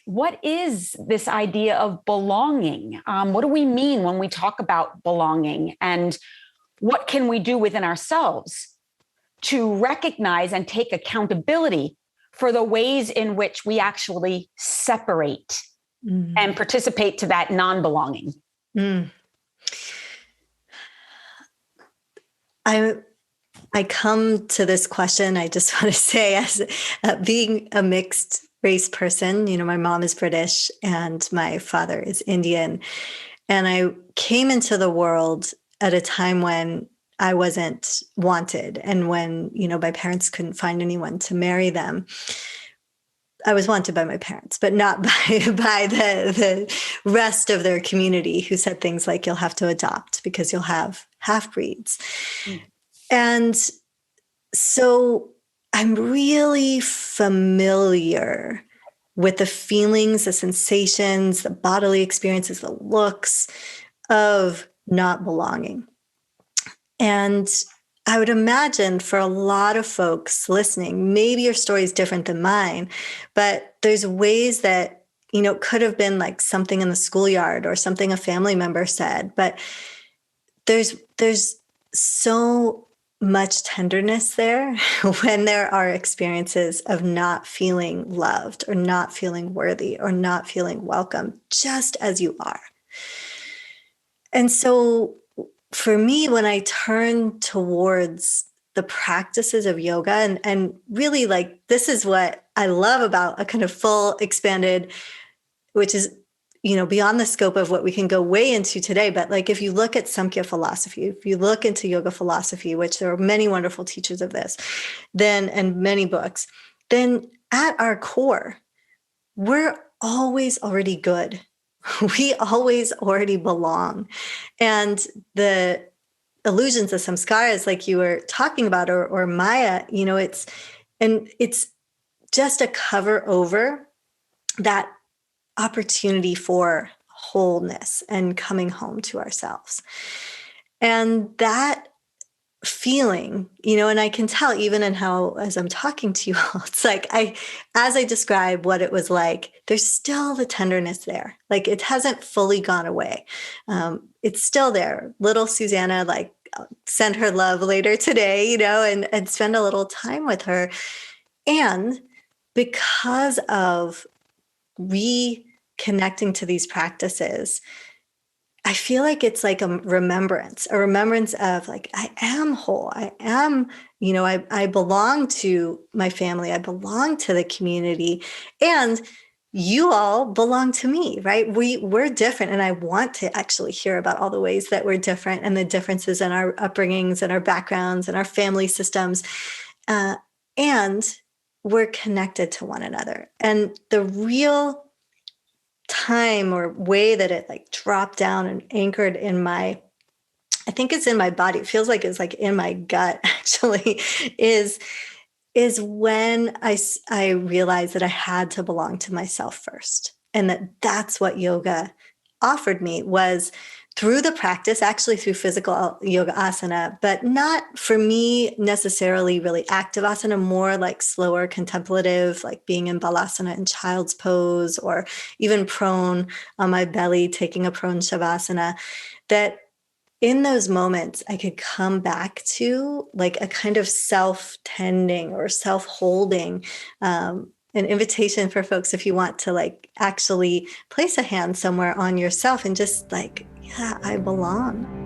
what is this idea of belonging? What do we mean when we talk about belonging? And what can we do within ourselves to recognize and take accountability for the ways in which we actually separate and participate to that non-belonging? Mm. I come to this question, I just want to say, as being a mixed race person, my mom is British and my father is Indian. And I came into the world at a time when I wasn't wanted. And when, my parents couldn't find anyone to marry them. I was wanted by my parents, but not by the rest of their community, who said things like, you'll have to adopt because you'll have half-breeds. And so I'm really familiar with the feelings, the sensations, the bodily experiences, the looks of not belonging. And I would imagine for a lot of folks listening, maybe your story is different than mine, but there's ways that, could have been like something in the schoolyard or something a family member said, but there's so much tenderness there when there are experiences of not feeling loved or not feeling worthy or not feeling welcome, just as you are. And so for me, when I turn towards the practices of yoga and really this is what I love about a kind of full expanded, which is, beyond the scope of what we can go way into today. But if you look at Samkhya philosophy, if you look into yoga philosophy, which there are many wonderful teachers of this, and many books, then at our core, we're always already good. We always already belong. And the illusions of samskaras, like you were talking about, or Maya, it's just a cover over that opportunity for wholeness and coming home to ourselves. And that feeling, and I can tell even in how, as I'm talking to you all, it's as I describe what it was like, there's still the tenderness there. It hasn't fully gone away. It's still there. Little Susanna, I'll send her love later today, and spend a little time with her. And because of reconnecting to these practices, I feel like it's like a remembrance of I am whole. I am, I belong to my family. I belong to the community, and you all belong to me, right? We're different. And I want to actually hear about all the ways that we're different and the differences in our upbringings and our backgrounds and our family systems. And we're connected to one another. And the real time or way that it dropped down and anchored in I think it's in my body. It feels like it's in my gut actually, is when I realized that I had to belong to myself first. And that's what yoga offered me, was through the practice, actually through physical yoga asana, but not for me necessarily really active asana, more slower contemplative, being in balasana in child's pose, or even prone on my belly, taking a prone shavasana, that in those moments I could come back to a kind of self-tending or self-holding, an invitation for folks, if you want to actually place a hand somewhere on yourself and just yeah, I belong.